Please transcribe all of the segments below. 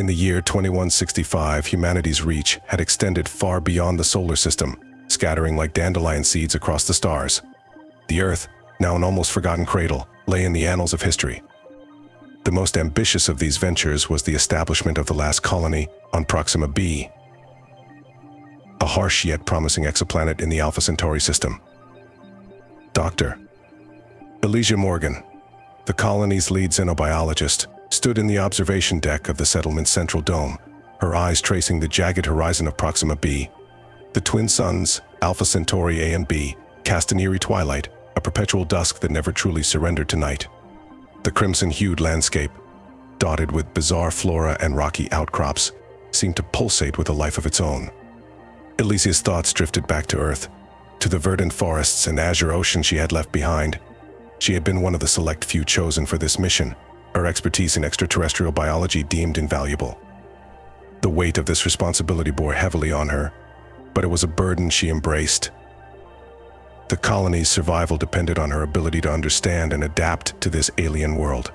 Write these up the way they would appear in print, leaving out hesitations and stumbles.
In the year 2165, humanity's reach had extended far beyond the solar system, scattering like dandelion seeds across the stars. The Earth, now an almost forgotten cradle, lay in the annals of history. The most ambitious of these ventures was the establishment of the last colony on Proxima B, a harsh yet promising exoplanet in the Alpha Centauri system. Dr. Elysia Morgan, the colony's lead xenobiologist, stood in the observation deck of the settlement's central dome, her eyes tracing the jagged horizon of Proxima B. The twin suns, Alpha Centauri A and B, cast an eerie twilight, a perpetual dusk that never truly surrendered to night. The crimson-hued landscape, dotted with bizarre flora and rocky outcrops, seemed to pulsate with a life of its own. Elysia's thoughts drifted back to Earth, to the verdant forests and azure ocean she had left behind. She had been one of the select few chosen for this mission, her expertise in extraterrestrial biology deemed invaluable. The weight of this responsibility bore heavily on her, but it was a burden she embraced. The colony's survival depended on her ability to understand and adapt to this alien world.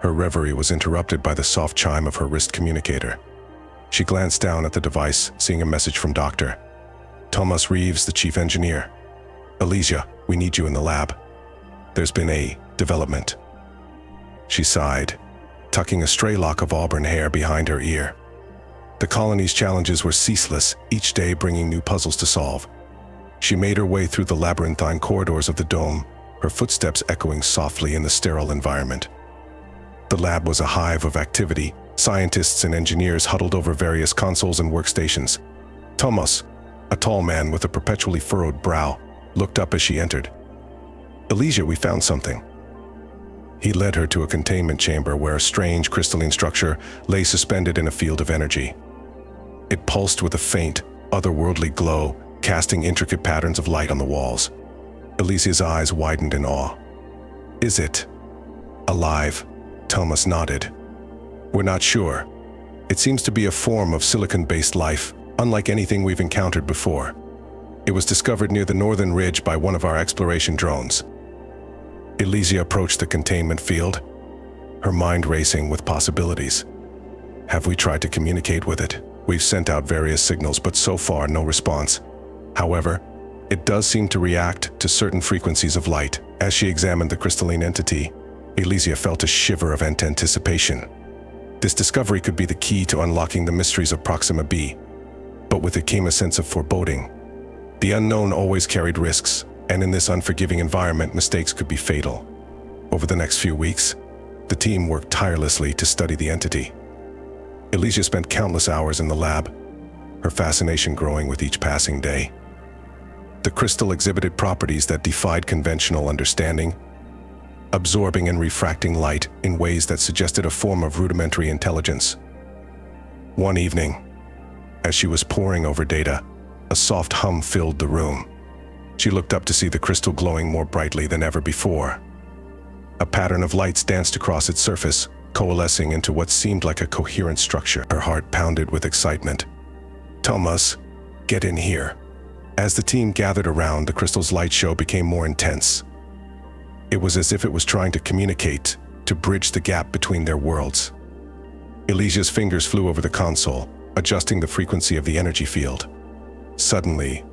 Her reverie was interrupted by the soft chime of her wrist communicator. She glanced down at the device, seeing a message from Dr. Thomas Reeves, the chief engineer. "Elysia, we need you in the lab. There's been a development." She sighed, tucking a stray lock of auburn hair behind her ear. The colony's challenges were ceaseless, each day bringing new puzzles to solve. She made her way through the labyrinthine corridors of the dome, her footsteps echoing softly in the sterile environment. The lab was a hive of activity, scientists and engineers huddled over various consoles and workstations. Thomas, a tall man with a perpetually furrowed brow, looked up as she entered. "Elysia, we found something." He led her to a containment chamber where a strange crystalline structure lay suspended in a field of energy. It pulsed with a faint, otherworldly glow, casting intricate patterns of light on the walls. Elysia's eyes widened in awe. "Is it alive?" Thomas nodded. "We're not sure. It seems to be a form of silicon-based life, unlike anything we've encountered before. It was discovered near the northern ridge by one of our exploration drones." Elysia approached the containment field, her mind racing with possibilities. "Have we tried to communicate with it? We've sent out various signals, but so far no response. However, it does seem to react to certain frequencies of light." As she examined the crystalline entity, Elysia felt a shiver of anticipation. This discovery could be the key to unlocking the mysteries of Proxima B, but with it came a sense of foreboding. The unknown always carried risks, and in this unforgiving environment, mistakes could be fatal. Over the next few weeks, the team worked tirelessly to study the entity. Elysia spent countless hours in the lab, her fascination growing with each passing day. The crystal exhibited properties that defied conventional understanding, absorbing and refracting light in ways that suggested a form of rudimentary intelligence. One evening, as she was poring over data, a soft hum filled the room. She looked up to see the crystal glowing more brightly than ever before. A pattern of lights danced across its surface, coalescing into what seemed like a coherent structure. Her heart pounded with excitement. "Thomas, get in here." As the team gathered around, the crystal's light show became more intense. It was as if it was trying to communicate, to bridge the gap between their worlds. Elysia's fingers flew over the console, adjusting the frequency of the energy field. Suddenly,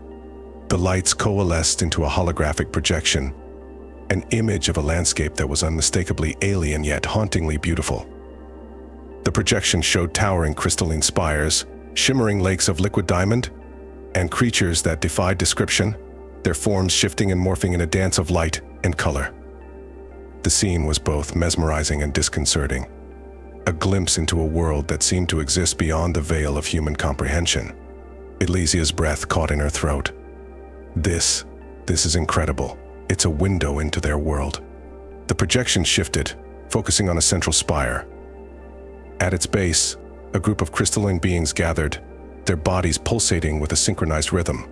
the lights coalesced into a holographic projection, an image of a landscape that was unmistakably alien yet hauntingly beautiful. The projection showed towering crystalline spires, shimmering lakes of liquid diamond, and creatures that defied description, their forms shifting and morphing in a dance of light and color. The scene was both mesmerizing and disconcerting, a glimpse into a world that seemed to exist beyond the veil of human comprehension. Elysia's breath caught in her throat. This is incredible. It's a window into their world. The projection shifted, focusing on a central spire. At its base, a group of crystalline beings gathered, their bodies pulsating with a synchronized rhythm.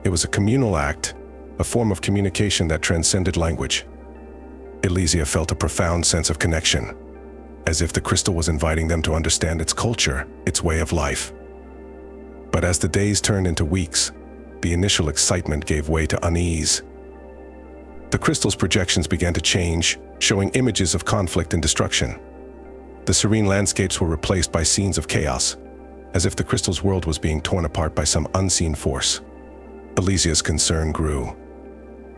It was a communal act, a form of communication that transcended language. Elysia felt a profound sense of connection, as if the crystal was inviting them to understand its culture, its way of life. But as the days turned into weeks, the initial excitement gave way to unease. The crystal's projections began to change, showing images of conflict and destruction. The serene landscapes were replaced by scenes of chaos, as if the crystal's world was being torn apart by some unseen force. Elysia's concern grew.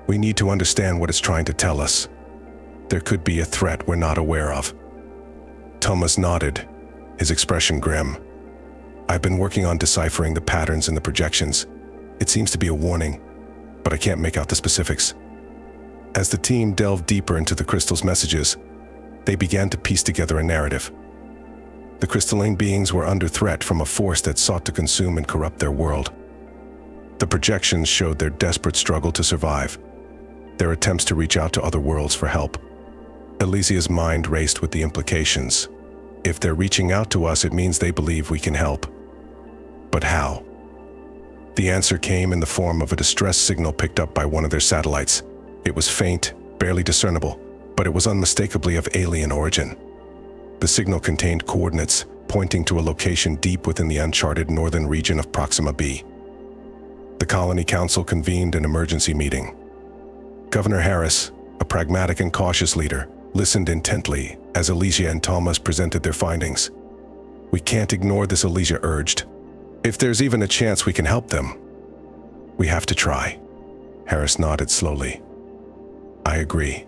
We need to understand what it's trying to tell us. There could be a threat we're not aware of. Thomas nodded, his expression grim. I've been working on deciphering the patterns in the projections. It seems to be a warning, but I can't make out the specifics. As the team delved deeper into the crystal's messages, they began to piece together a narrative. The crystalline beings were under threat from a force that sought to consume and corrupt their world. The projections showed their desperate struggle to survive, their attempts to reach out to other worlds for help. Elysia's mind raced with the implications. If they're reaching out to us, it means they believe we can help. But how? The answer came in the form of a distress signal picked up by one of their satellites. It was faint, barely discernible, but it was unmistakably of alien origin. The signal contained coordinates pointing to a location deep within the uncharted northern region of Proxima B. The Colony Council convened an emergency meeting. Governor Harris, a pragmatic and cautious leader, listened intently as Elysia and Thomas presented their findings. We can't ignore this, Elysia urged. If there's even a chance we can help them, we have to try. Harris nodded slowly. I agree,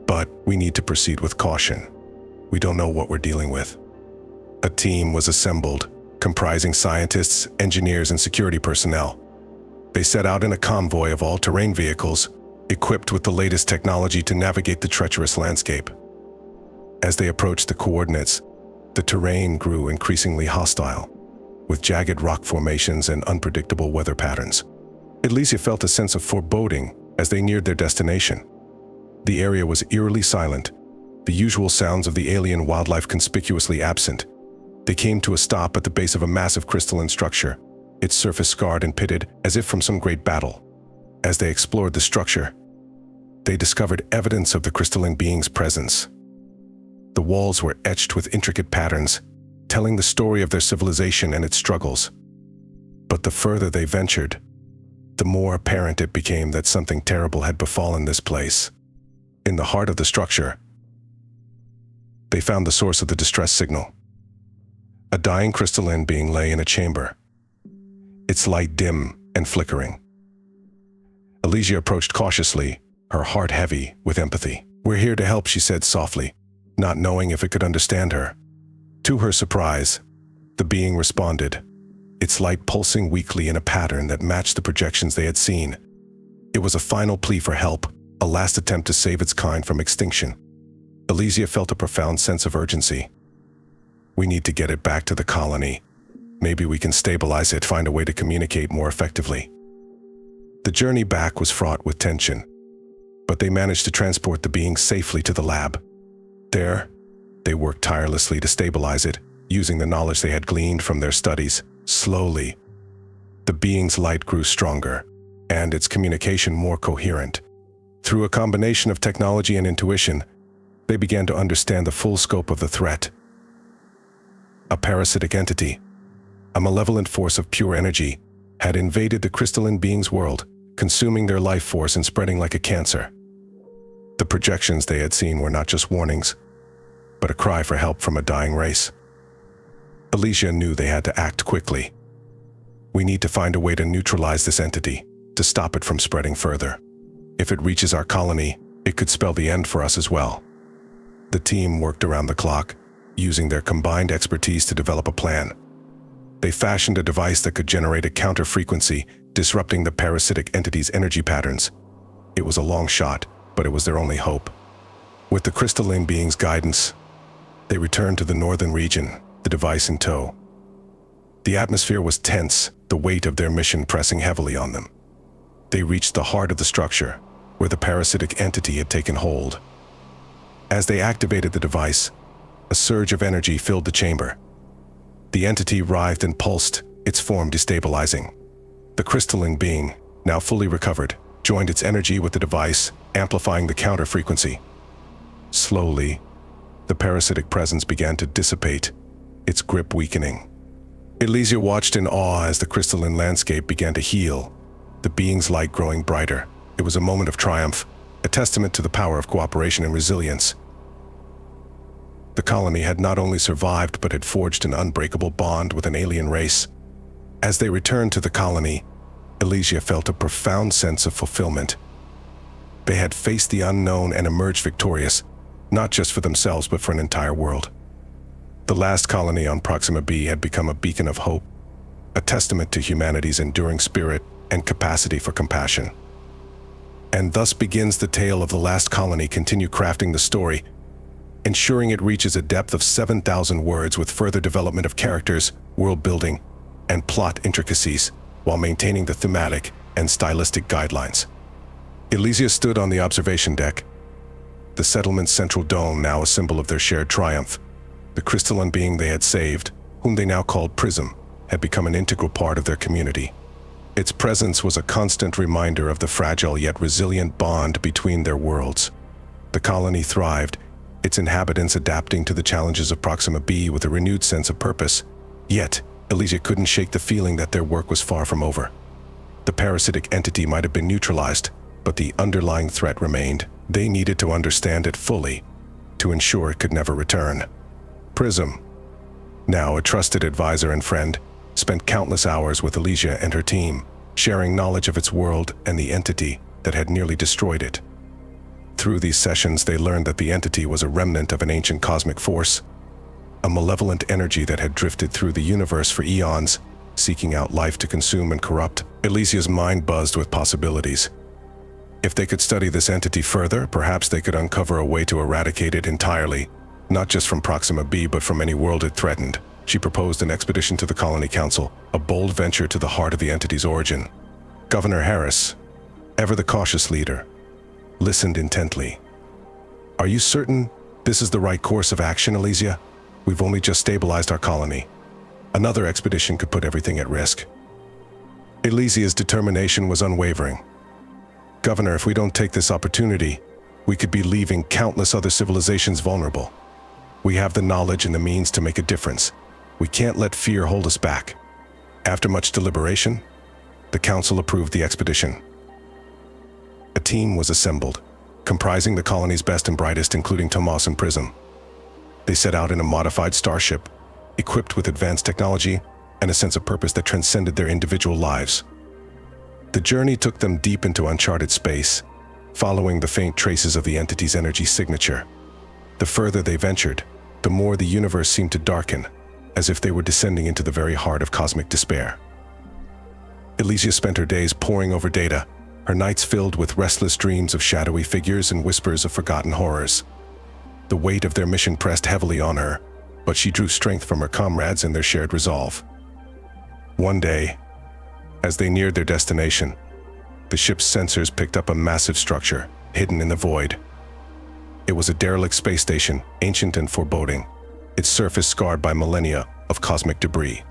but we need to proceed with caution. We don't know what we're dealing with. A team was assembled, comprising scientists, engineers, and security personnel. They set out in a convoy of all-terrain vehicles, equipped with the latest technology to navigate the treacherous landscape. As they approached the coordinates, the terrain grew increasingly hostile, with jagged rock formations and unpredictable weather patterns. Elysia felt a sense of foreboding as they neared their destination. The area was eerily silent, the usual sounds of the alien wildlife conspicuously absent. They came to a stop at the base of a massive crystalline structure, its surface scarred and pitted as if from some great battle. As they explored the structure, they discovered evidence of the crystalline being's presence. The walls were etched with intricate patterns, telling the story of their civilization and its struggles. But the further they ventured, the more apparent it became that something terrible had befallen this place. In the heart of the structure, they found the source of the distress signal. A dying crystalline being lay in a chamber, its light dim and flickering. Elysia approached cautiously, her heart heavy with empathy. We're here to help, she said softly, not knowing if it could understand her. To her surprise, the being responded, its light pulsing weakly in a pattern that matched the projections they had seen. It was a final plea for help, a last attempt to save its kind from extinction. Elysia felt a profound sense of urgency. We need to get it back to the colony. Maybe we can stabilize it, find a way to communicate more effectively. The journey back was fraught with tension, but they managed to transport the being safely to the lab. There, they worked tirelessly to stabilize it, using the knowledge they had gleaned from their studies. Slowly, the being's light grew stronger, and its communication more coherent. Through a combination of technology and intuition, they began to understand the full scope of the threat. A parasitic entity, a malevolent force of pure energy, had invaded the crystalline being's world, consuming their life force and spreading like a cancer. The projections they had seen were not just warnings, but a cry for help from a dying race. Elysia knew they had to act quickly. We need to find a way to neutralize this entity, to stop it from spreading further. If it reaches our colony, it could spell the end for us as well. The team worked around the clock, using their combined expertise to develop a plan. They fashioned a device that could generate a counter-frequency, disrupting the parasitic entity's energy patterns. It was a long shot, but it was their only hope. With the crystalline being's guidance, they returned to the northern region, the device in tow. The atmosphere was tense, the weight of their mission pressing heavily on them. They reached the heart of the structure, where the parasitic entity had taken hold. As they activated the device, a surge of energy filled the chamber. The entity writhed and pulsed, its form destabilizing. The crystalline being, now fully recovered, joined its energy with the device, amplifying the counter-frequency. Slowly, the parasitic presence began to dissipate, its grip weakening. Elysia watched in awe as the crystalline landscape began to heal, the being's light growing brighter. It was a moment of triumph, a testament to the power of cooperation and resilience. The colony had not only survived but had forged an unbreakable bond with an alien race. As they returned to the colony, Elysia felt a profound sense of fulfillment. They had faced the unknown and emerged victorious, not just for themselves but for an entire world. The last colony on Proxima B had become a beacon of hope, a testament to humanity's enduring spirit and capacity for compassion. And thus begins the tale of the last colony. Continue crafting the story, ensuring it reaches a depth of 7,000 words with further development of characters, world building, and plot intricacies, while maintaining the thematic and stylistic guidelines. Elysia stood on the observation deck, the settlement's central dome now a symbol of their shared triumph. The crystalline being they had saved, whom they now called Prism, had become an integral part of their community. Its presence was a constant reminder of the fragile yet resilient bond between their worlds. The colony thrived, its inhabitants adapting to the challenges of Proxima B with a renewed sense of purpose. Yet, Elysia couldn't shake the feeling that their work was far from over. The parasitic entity might have been neutralized, but the underlying threat remained. They needed to understand it fully, to ensure it could never return. Prism, now a trusted advisor and friend, spent countless hours with Elysia and her team, sharing knowledge of its world and the entity that had nearly destroyed it. Through these sessions, they learned that the entity was a remnant of an ancient cosmic force, a malevolent energy that had drifted through the universe for eons, seeking out life to consume and corrupt. Elysia's mind buzzed with possibilities. If they could study this entity further, perhaps they could uncover a way to eradicate it entirely, not just from Proxima B, but from any world it threatened. She proposed an expedition to the Colony Council, a bold venture to the heart of the entity's origin. Governor Harris, ever the cautious leader, listened intently. "Are you certain this is the right course of action, Elysia? We've only just stabilized our colony. Another expedition could put everything at risk." Elysia's determination was unwavering. "Governor, if we don't take this opportunity, we could be leaving countless other civilizations vulnerable. We have the knowledge and the means to make a difference. We can't let fear hold us back." After much deliberation, the council approved the expedition. A team was assembled, comprising the colony's best and brightest, including Tomas and Prism. They set out in a modified starship, equipped with advanced technology and a sense of purpose that transcended their individual lives. The journey took them deep into uncharted space, following the faint traces of the entity's energy signature. The further they ventured, the more the universe seemed to darken, as if they were descending into the very heart of cosmic despair. Elysia spent her days poring over data, her nights filled with restless dreams of shadowy figures and whispers of forgotten horrors. The weight of their mission pressed heavily on her, but she drew strength from her comrades and their shared resolve. One day, as they neared their destination, the ship's sensors picked up a massive structure hidden in the void. It was a derelict space station, ancient and foreboding, its surface scarred by millennia of cosmic debris.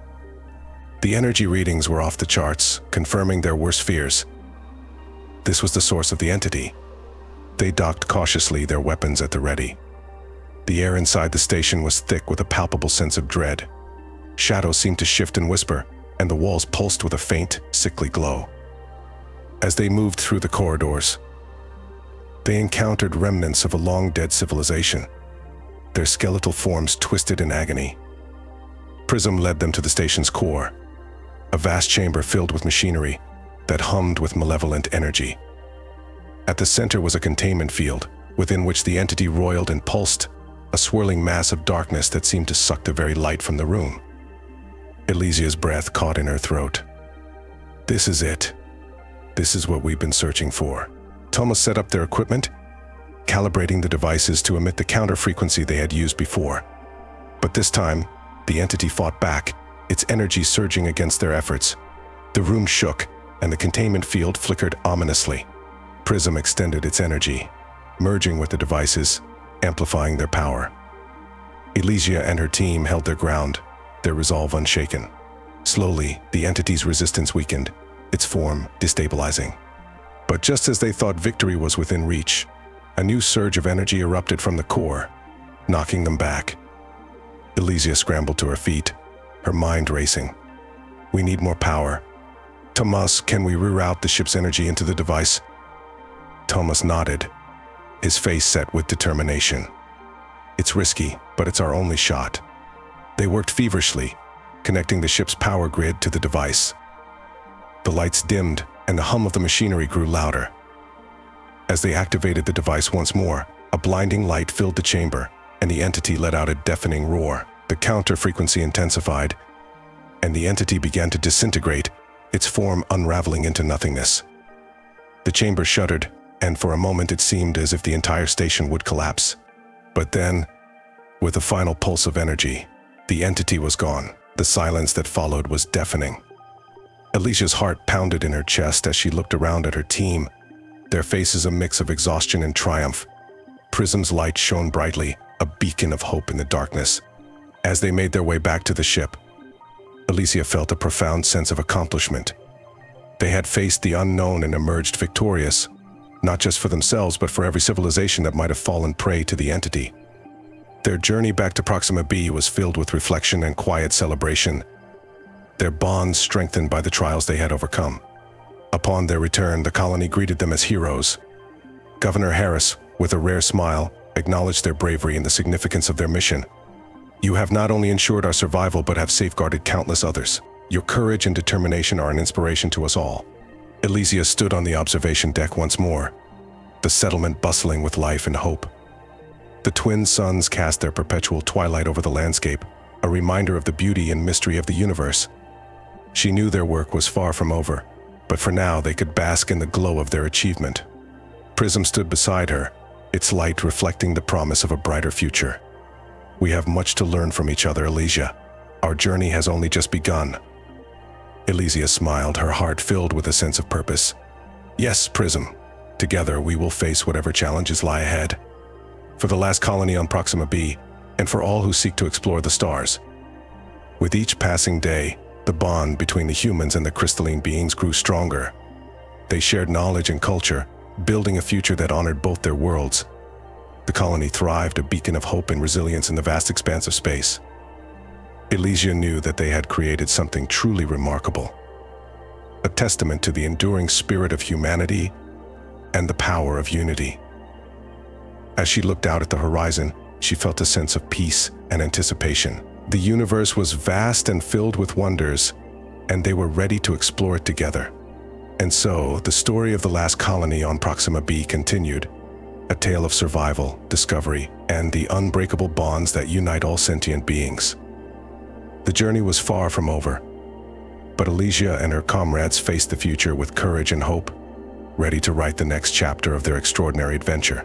The energy readings were off the charts, confirming their worst fears. This was the source of the entity. They docked cautiously, their weapons at the ready. The air inside the station was thick with a palpable sense of dread. Shadows seemed to shift and whisper, and the walls pulsed with a faint, sickly glow. As they moved through the corridors, they encountered remnants of a long-dead civilization, their skeletal forms twisted in agony. Prism led them to the station's core, a vast chamber filled with machinery that hummed with malevolent energy. At the center was a containment field, within which the entity roiled and pulsed, a swirling mass of darkness that seemed to suck the very light from the room. Elysia's breath caught in her throat. "This is it. This is what we've been searching for." Thomas set up their equipment, calibrating the devices to emit the counter frequency they had used before. But this time, the entity fought back, its energy surging against their efforts. The room shook, and the containment field flickered ominously. Prism extended its energy, merging with the devices, amplifying their power. Elysia and her team held their ground, their resolve unshaken. Slowly, the entity's resistance weakened, its form destabilizing. But just as they thought victory was within reach, a new surge of energy erupted from the core, knocking them back. Elysia scrambled to her feet, her mind racing. "We need more power. Tomas, can we reroute the ship's energy into the device?" Thomas nodded, his face set with determination. It's risky, but it's our only shot." They worked feverishly, connecting the ship's power grid to the device. The lights dimmed, and the hum of the machinery grew louder. As they activated the device once more, a blinding light filled the chamber, and the entity let out a deafening roar. The counter frequency intensified, and the entity began to disintegrate, its form unraveling into nothingness. The chamber shuddered, and for a moment it seemed as if the entire station would collapse. But then, with a final pulse of energy, the entity was gone. The silence that followed was deafening. Elysia's heart pounded in her chest as she looked around at her team, their faces a mix of exhaustion and triumph. Prism's light shone brightly, a beacon of hope in the darkness. As they made their way back to the ship, Elysia felt a profound sense of accomplishment. They had faced the unknown and emerged victorious, not just for themselves but for every civilization that might have fallen prey to the entity. Their journey back to Proxima B was filled with reflection and quiet celebration, their bonds strengthened by the trials they had overcome. Upon their return, the colony greeted them as heroes. Governor Harris, with a rare smile, acknowledged their bravery and the significance of their mission. "You have not only ensured our survival but have safeguarded countless others. Your courage and determination are an inspiration to us all." Elysia stood on the observation deck once more, the settlement bustling with life and hope. The twin suns cast their perpetual twilight over the landscape, a reminder of the beauty and mystery of the universe. She knew their work was far from over, but for now they could bask in the glow of their achievement. Prism stood beside her, its light reflecting the promise of a brighter future. "We have much to learn from each other, Elysia. Our journey has only just begun." Elysia smiled, her heart filled with a sense of purpose. "Yes, Prism. Together we will face whatever challenges lie ahead. For the last colony on Proxima B, and for all who seek to explore the stars." With each passing day, the bond between the humans and the crystalline beings grew stronger. They shared knowledge and culture, building a future that honored both their worlds. The colony thrived, a beacon of hope and resilience in the vast expanse of space. Elysia knew that they had created something truly remarkable, a testament to the enduring spirit of humanity and the power of unity. As she looked out at the horizon, she felt a sense of peace and anticipation. The universe was vast and filled with wonders, and they were ready to explore it together. And so, the story of the last colony on Proxima B continued, a tale of survival, discovery, and the unbreakable bonds that unite all sentient beings. The journey was far from over, but Elysia and her comrades faced the future with courage and hope, ready to write the next chapter of their extraordinary adventure.